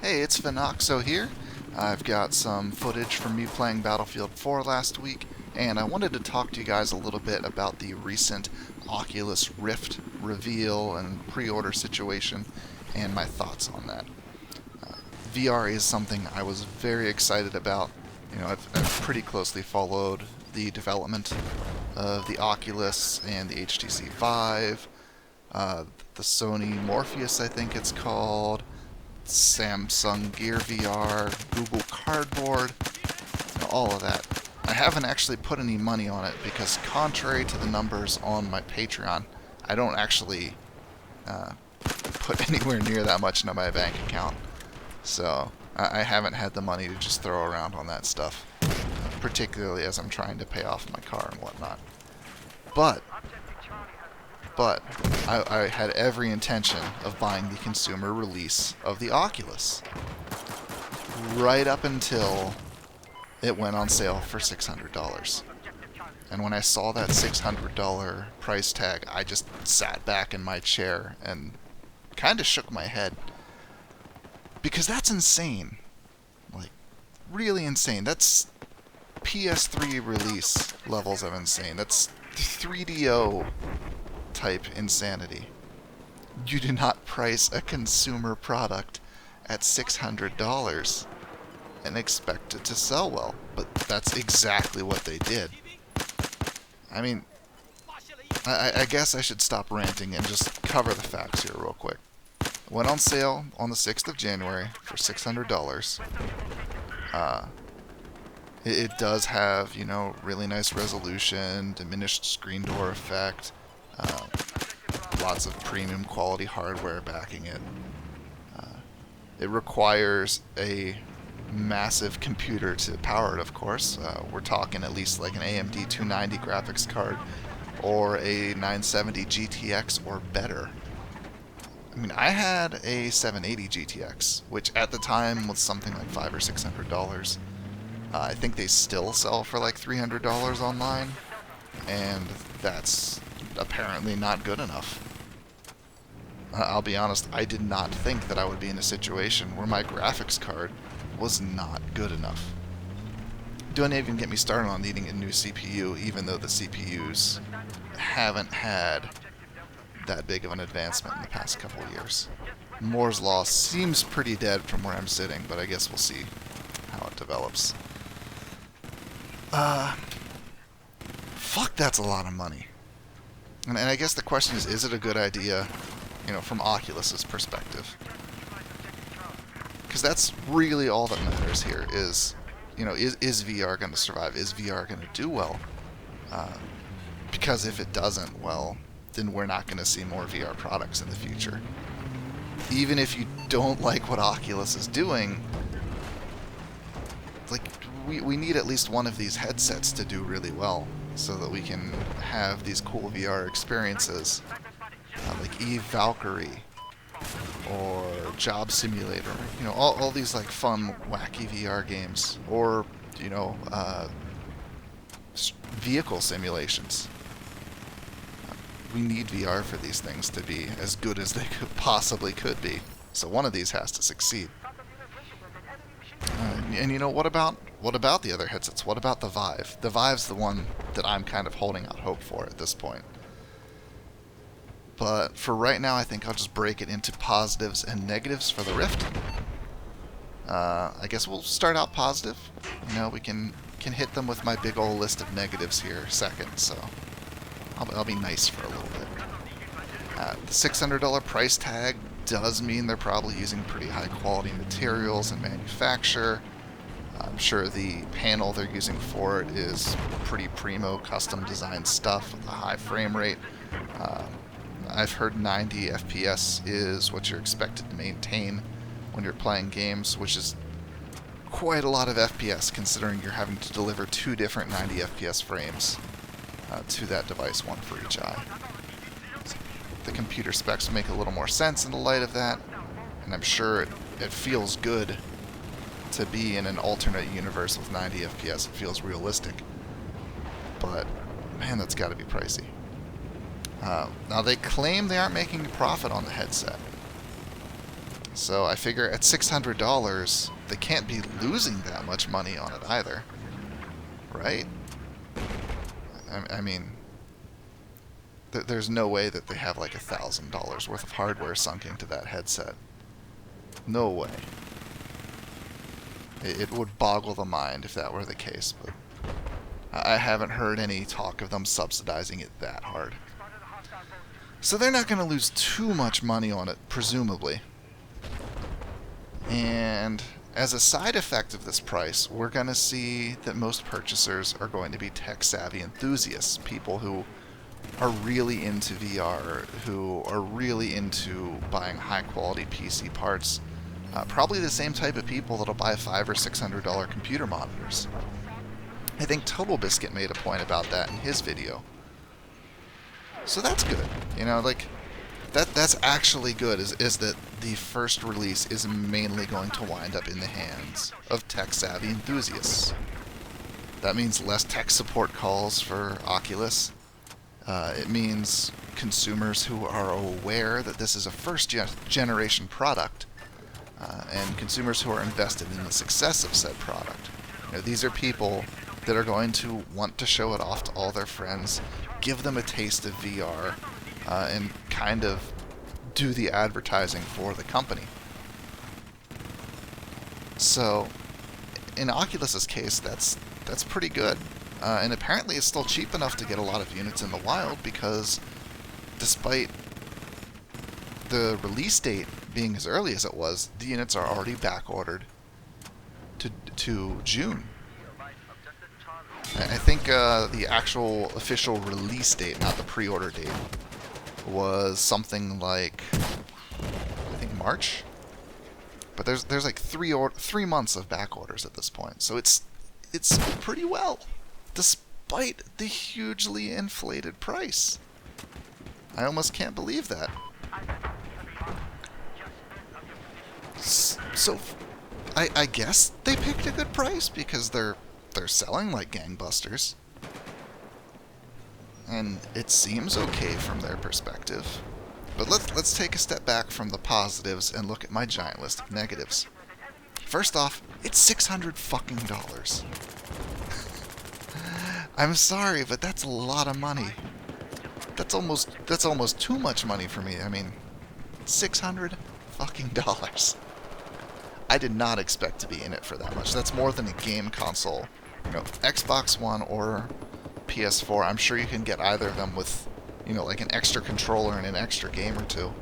Hey, it's Vinoxo here. I've got some footage from me playing Battlefield 4 last week, and I wanted to talk to you guys a little bit about the recent Oculus Rift reveal and pre-order situation, and my thoughts on that. VR is something I was very excited about. I've pretty closely followed the development of the Oculus and the HTC Vive, the Sony Morpheus, I think it's called, Samsung Gear VR, Google Cardboard, all of that. I haven't actually put any money on it because, contrary to the numbers on my Patreon, I don't actually put anywhere near that much into my bank account. So I haven't had the money to just throw around on that stuff, particularly as I'm trying to pay off my car and whatnot. But I had every intention of buying the consumer release of the Oculus right up until it went on sale for $600. And when I saw that $600 price tag, I just sat back in my chair and kind of shook my head. Because that's insane. Like, really insane. That's PS3 release levels of insane. That's 3DO type insanity. You do not price a consumer product at $600 and expect it to sell well. But that's exactly what they did. I mean, I guess I should stop ranting and just cover the facts here real quick. It went on sale on the 6th of January for $600. It does have, really nice resolution, diminished screen door effect, lots of premium quality hardware backing it. It requires a massive computer to power it, of course. We're talking at least like an AMD 290 graphics card or a 970 GTX or better. I mean, I had a 780 GTX, which at the time was something like $500 or $600. I think they still sell for like $300 online, and that's apparently not good enough. I'll be honest, I did not think that I would be in a situation where my graphics card was not good enough. Don't even get me started on needing a new CPU, even though the CPUs haven't had that big of an advancement in the past couple of years. Moore's Law seems pretty dead from where I'm sitting, but I guess we'll see how it develops. Fuck, that's a lot of money. And I guess the question is it a good idea, from Oculus's perspective? Because that's really all that matters here is VR going to survive? Is VR going to do well? Because if it doesn't, well, then we're not going to see more VR products in the future. Even if you don't like what Oculus is doing, like, we need at least one of these headsets to do really well so that we can have these cool VR experiences, like Eve Valkyrie or Job Simulator, all these like fun, wacky VR games, or vehicle simulations. We need VR for these things to be as good as they possibly could be. So one of these has to succeed. And what about the other headsets? What about the Vive? The Vive's the one that I'm kind of holding out hope for at this point. But for right now, I think I'll just break it into positives and negatives for the Rift. I guess we'll start out positive. We can hit them with my big old list of negatives here second, so I'll be nice for a little bit. The $600 price tag does mean they're probably using pretty high quality materials and manufacture. I'm sure the panel they're using for it is pretty primo custom designed stuff with a high frame rate. I've heard 90 FPS is what you're expected to maintain when you're playing games, which is quite a lot of FPS considering you're having to deliver two different 90 FPS frames to that device, one for each eye. So the computer specs make a little more sense in the light of that, and I'm sure it feels good to be in an alternate universe with 90 FPS. It feels realistic. But, man, that's got to be pricey. Now, they claim they aren't making a profit on the headset. So I figure at $600, they can't be losing that much money on it either. Right? I mean, there's no way that they have like $1,000 worth of hardware sunk into that headset. No way. It would boggle the mind if that were the case, but I haven't heard any talk of them subsidizing it that hard. So they're not going to lose too much money on it, presumably. And as a side effect of this price, we're going to see that most purchasers are going to be tech-savvy enthusiasts, people who are really into VR, who are really into buying high-quality PC parts. Probably the same type of people that'll buy $500 or $600 computer monitors. I think Total Biscuit made a point about that in his video. So that's good. You know, like, that's actually good, is that the first release is mainly going to wind up in the hands of tech-savvy enthusiasts. That means less tech support calls for Oculus. It means consumers who are aware that this is a first-generation product, and consumers who are invested in the success of said product. You know, these are people that are going to want to show it off to all their friends, give them a taste of VR, and kind of do the advertising for the company. So, in Oculus's case, that's pretty good. And apparently it's still cheap enough to get a lot of units in the wild, because despite the release date being as early as it was, the units are already back-ordered to June. I think the actual official release date, not the pre-order date, was something like, I think, March. But there's like 3 months of back orders at this point, so it's pretty well, despite the hugely inflated price. I almost can't believe that. So, I guess they picked a good price because they're selling like gangbusters. And it seems okay from their perspective. But let's take a step back from the positives and look at my giant list of negatives. First off, it's $600 fucking dollars. I'm sorry, but that's a lot of money. That's almost too much money for me. I mean, $600 fucking dollars. I did not expect to be in it for that much. That's more than a game console. You know, Xbox One or PS4, I'm sure you can get either of them with, you know, like an extra controller and an extra game or two,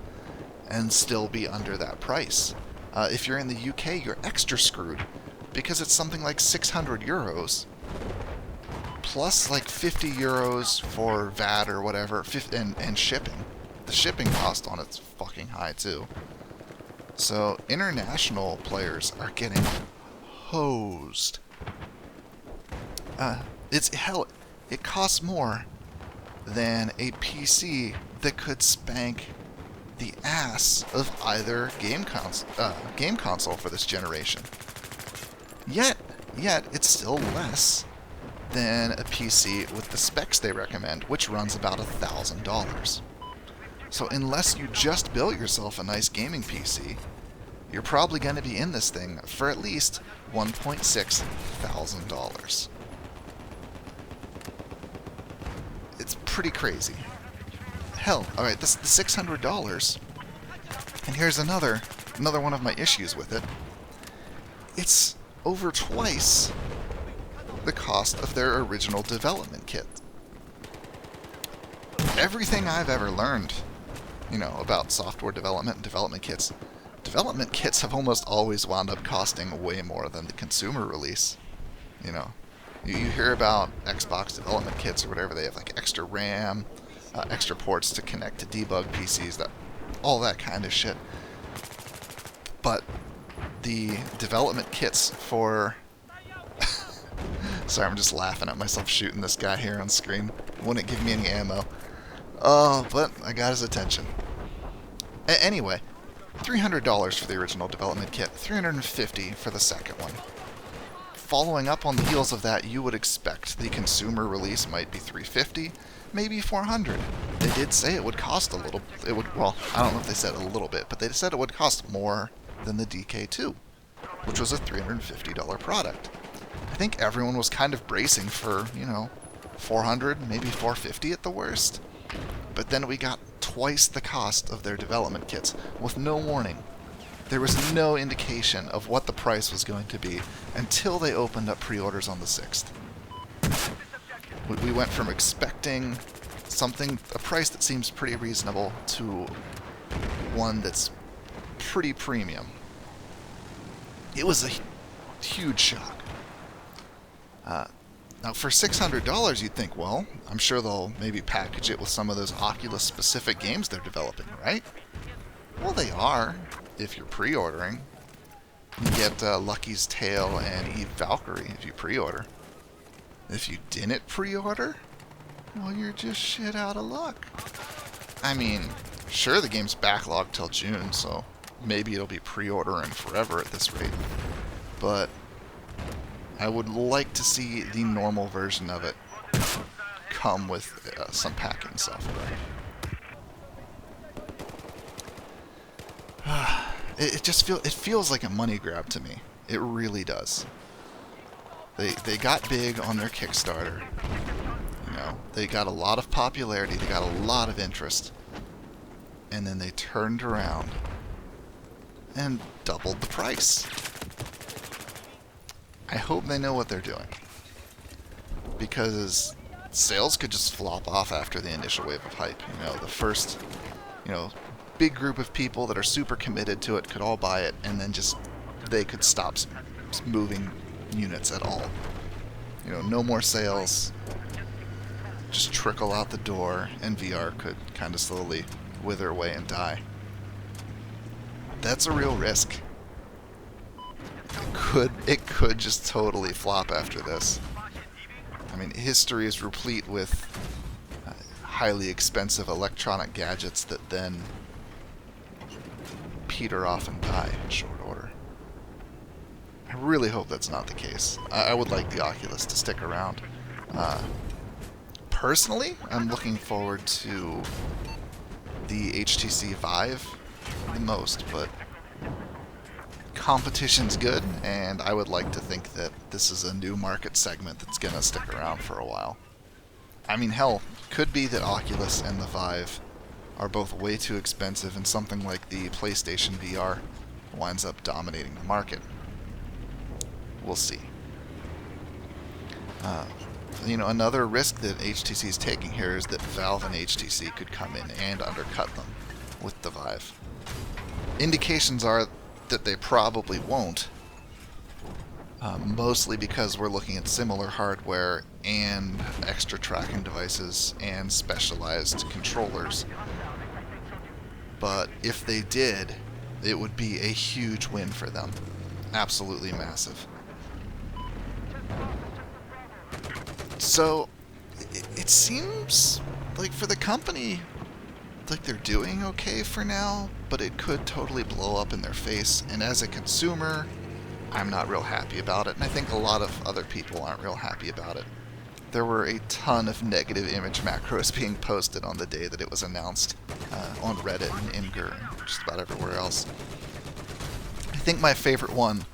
and still be under that price. If you're in the UK, you're extra screwed, because it's something like 600 euros, plus like 50 euros for VAT or whatever, and shipping. The shipping cost on it's fucking high too. So international players are getting hosed. It costs more than a PC that could spank the ass of either game console for this generation. Yet it's still less than a PC with the specs they recommend, which runs about $1,000. So unless you just built yourself a nice gaming PC, you're probably going to be in this thing for at least $1.6 thousand. It's pretty crazy. Hell, alright, this the $600, and here's another one of my issues with it. It's over twice the cost of their original development kit. Everything I've ever learned, you know, about software development and development kits have almost always wound up costing way more than the consumer release. You know, you hear about Xbox development kits or whatever, they have like extra RAM, extra ports to connect to debug PCs, all that kind of shit. But the development kits for... Sorry, I'm just laughing at myself shooting this guy here on screen. Wouldn't give me any ammo. Oh, but I got his attention. Anyway, $300 for the original development kit, $350 for the second one. Following up on the heels of that, you would expect the consumer release might be $350, maybe $400. They did say it would cost a little. Well, I don't know if they said a little bit, but they said it would cost more than the DK2, which was a $350 product. I think everyone was kind of bracing for, you know, 400, maybe 450 at the worst. But then we got twice the cost of their development kits with no warning. There was no indication of what the price was going to be until they opened up pre-orders on the 6th. We went from expecting something, a price that seems pretty reasonable, to one that's pretty premium. It was a huge shock. Now, for $600, you'd think, well, I'm sure they'll maybe package it with some of those Oculus-specific games they're developing, right? Well, they are, if you're pre-ordering. You get Lucky's Tale and Eve Valkyrie if you pre-order. If you didn't pre-order, well, you're just shit out of luck. I mean, sure, the game's backlogged till June, so maybe it'll be pre-ordering forever at this rate. But I would like to see the normal version of it come with some packing software. It just feels like a money grab to me. It really does. They got big on their Kickstarter. You know, they got a lot of popularity, they got a lot of interest, and then they turned around and doubled the price. I hope they know what they're doing, because sales could just flop off after the initial wave of hype. You know, the first, big group of people that are super committed to it could all buy it, and then just they could stop moving units at all. You know, no more sales, just trickle out the door, and VR could kind of slowly wither away and die. That's a real risk. It could just totally flop after this. I mean, history is replete with highly expensive electronic gadgets that then peter off and die in short order. I really hope that's not the case. I would like the Oculus to stick around. Personally, I'm looking forward to the HTC Vive the most, but competition's good, and I would like to think that this is a new market segment that's going to stick around for a while. I mean, hell, could be that Oculus and the Vive are both way too expensive, and something like the PlayStation VR winds up dominating the market. We'll see. Another risk that HTC is taking here is that Valve and HTC could come in and undercut them with the Vive. Indications are that they probably won't, mostly because we're looking at similar hardware and extra tracking devices and specialized controllers. But if they did, it would be a huge win for them. Absolutely massive. So, it seems like for the company, like they're doing okay for now, but it could totally blow up in their face, and as a consumer, I'm not real happy about it, and I think a lot of other people aren't real happy about it. There were a ton of negative image macros being posted on the day that it was announced on Reddit and Imgur and just about everywhere else. I think my favorite one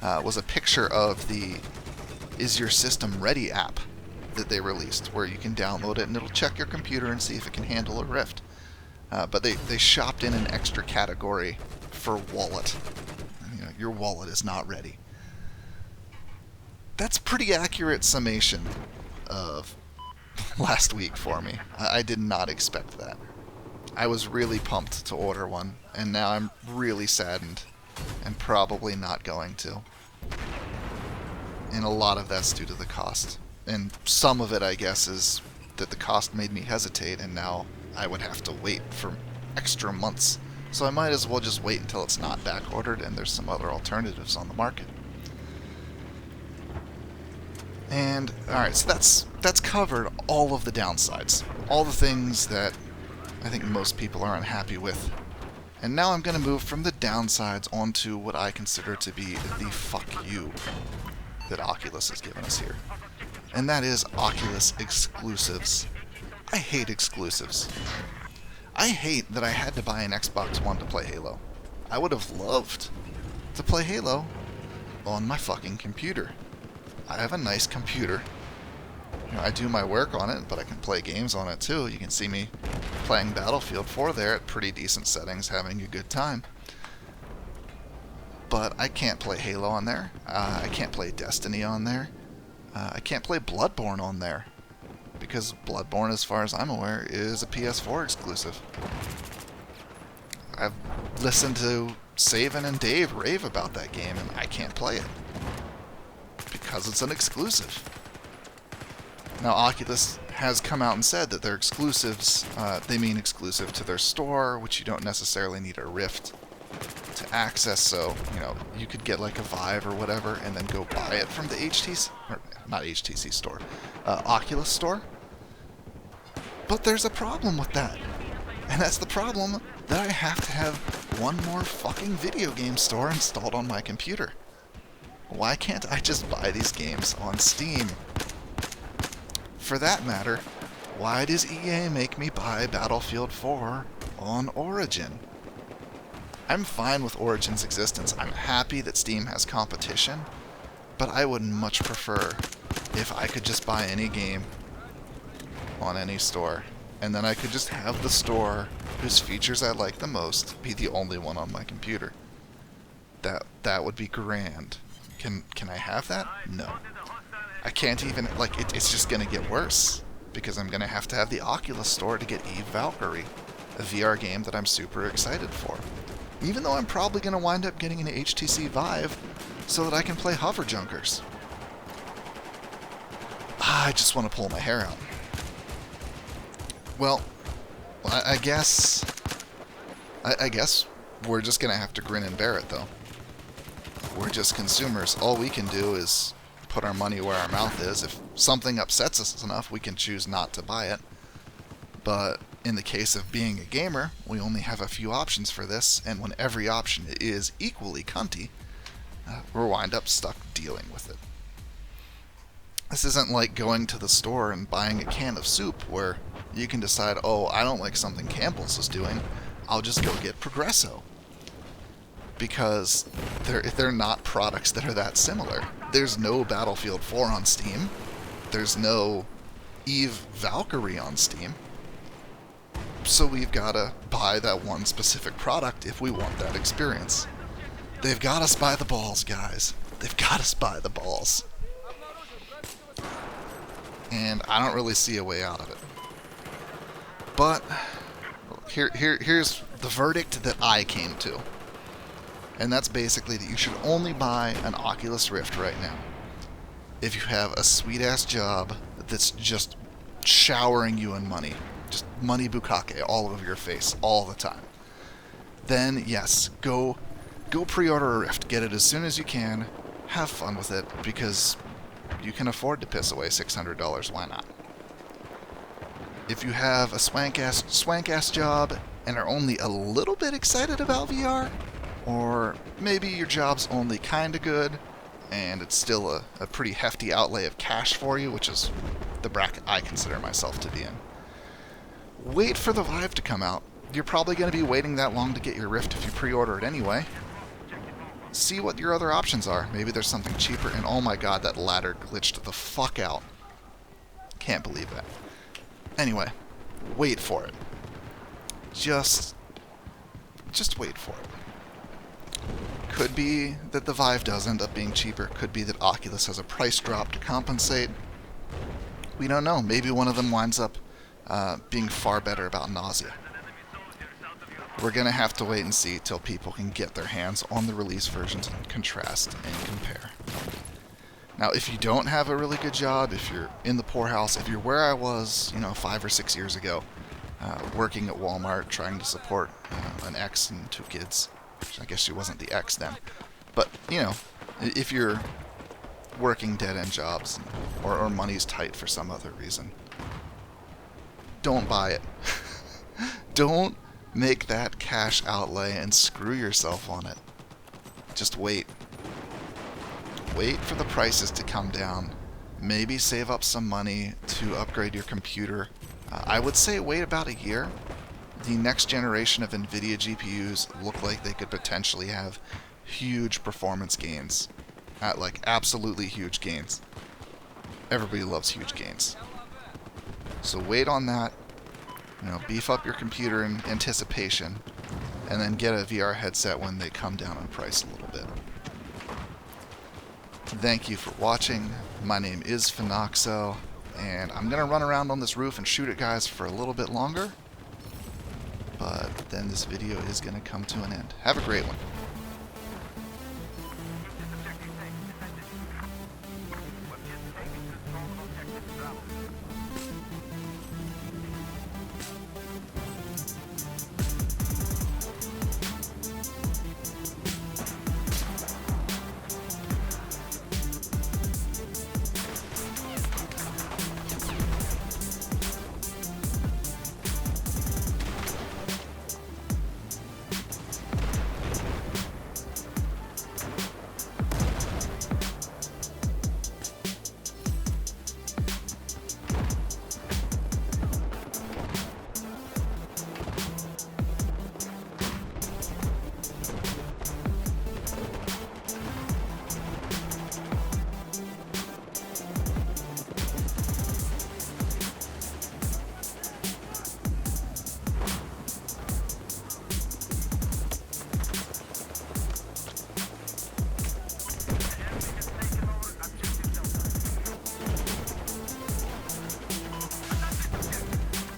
was a picture of the Is Your System Ready app that they released, where you can download it and it'll check your computer and see if it can handle a Rift. But they shopped in an extra category for wallet. Your wallet is not ready. That's pretty accurate summation of last week for me. I did not expect that. I was really pumped to order one, and now I'm really saddened and probably not going to. And a lot of that's due to the cost. And some of it, I guess, is that the cost made me hesitate, and now I would have to wait for extra months. So I might as well just wait until it's not back ordered and there's some other alternatives on the market. And alright, so that's covered all of the downsides. All the things that I think most people are unhappy with. And now I'm going to move from the downsides onto what I consider to be the fuck you that Oculus has given us here. And that is Oculus exclusives. I hate exclusives. I hate that I had to buy an Xbox One to play Halo. I would have loved to play Halo on my fucking computer. I have a nice computer. You know, I do my work on it, but I can play games on it too. You can see me playing Battlefield 4 there at pretty decent settings, having a good time. But I can't play Halo on there. I can't play Destiny on there. I can't play Bloodborne on there. Because Bloodborne, as far as I'm aware, is a PS4 exclusive. I've listened to Saven and Dave rave about that game, and I can't play it. Because it's an exclusive. Now, Oculus has come out and said that their exclusives, they mean exclusive to their store, which you don't necessarily need a Rift to access, so, you know, you could get like a Vive or whatever and then go buy it from the HTC, or not HTC store, Oculus store. But there's a problem with that. And that's the problem that I have to have one more fucking video game store installed on my computer. Why can't I just buy these games on Steam? For that matter, why does EA make me buy Battlefield 4 on Origin? I'm fine with Origin's existence. I'm happy that Steam has competition, but I would much prefer if I could just buy any game on any store, and then I could just have the store whose features I like the most be the only one on my computer. That would be grand. Can I have that? No. I can't even, like, it's just gonna get worse, because I'm gonna have to have the Oculus store to get Eve Valkyrie, a VR game that I'm super excited for. Even though I'm probably gonna wind up getting an HTC Vive so that I can play Hover Junkers. I just want to pull my hair out. Well, I guess we're just gonna have to grin and bear it, though. We're just consumers. All we can do is put our money where our mouth is. If something upsets us enough, we can choose not to buy it. But in the case of being a gamer, we only have a few options for this, and when every option is equally cunty, we're wind up stuck dealing with it. This isn't like going to the store and buying a can of soup where you can decide, oh, I don't like something Campbell's is doing, I'll just go get Progresso. Because they're not products that are that similar. There's no Battlefield 4 on Steam. There's no Eve Valkyrie on Steam. So we've got to buy that one specific product if we want that experience. They've got us by the balls, guys. They've got us by the balls. And I don't really see a way out of it. But here's the verdict that I came to. And that's basically that you should only buy an Oculus Rift right now if you have a sweet-ass job that's just showering you in money. Just money bukkake all over your face all the time. Then, yes, go pre-order a Rift. Get it as soon as you can. Have fun with it, because you can afford to piss away $600. Why not? If you have a swank-ass job and are only a little bit excited about VR, or maybe your job's only kinda good, and it's still a pretty hefty outlay of cash for you, which is the bracket I consider myself to be in, wait for the Vive to come out. You're probably going to be waiting that long to get your Rift if you pre-order it anyway. See what your other options are. Maybe there's something cheaper, and oh my god, that ladder glitched the fuck out. Can't believe that. Anyway, wait for it. Just wait for it. Could be that the Vive does end up being cheaper. Could be that Oculus has a price drop to compensate. We don't know. Maybe one of them winds up being far better about nausea. We're going to have to wait and see till people can get their hands on the release versions and contrast and compare. Now, if you don't have a really good job, if you're in the poorhouse, if you're where I was, 5 or 6 years ago, working at Walmart, trying to support an ex and 2 kids, I guess she wasn't the ex then, but, if you're working dead-end jobs or money's tight for some other reason, don't buy it. Don't make that cash outlay and screw yourself on it. Just wait. Wait for the prices to come down. Maybe save up some money to upgrade your computer. I would say wait about a year. The next generation of NVIDIA GPUs look like they could potentially have huge performance gains. At like absolutely huge gains. Everybody loves huge gains. So wait on that. You know, beef up your computer in anticipation, and then get a VR headset when they come down in price a little bit. Thank you for watching. My name is Phenoxo, and I'm going to run around on this roof and shoot at guys for a little bit longer, but then this video is going to come to an end. Have a great one.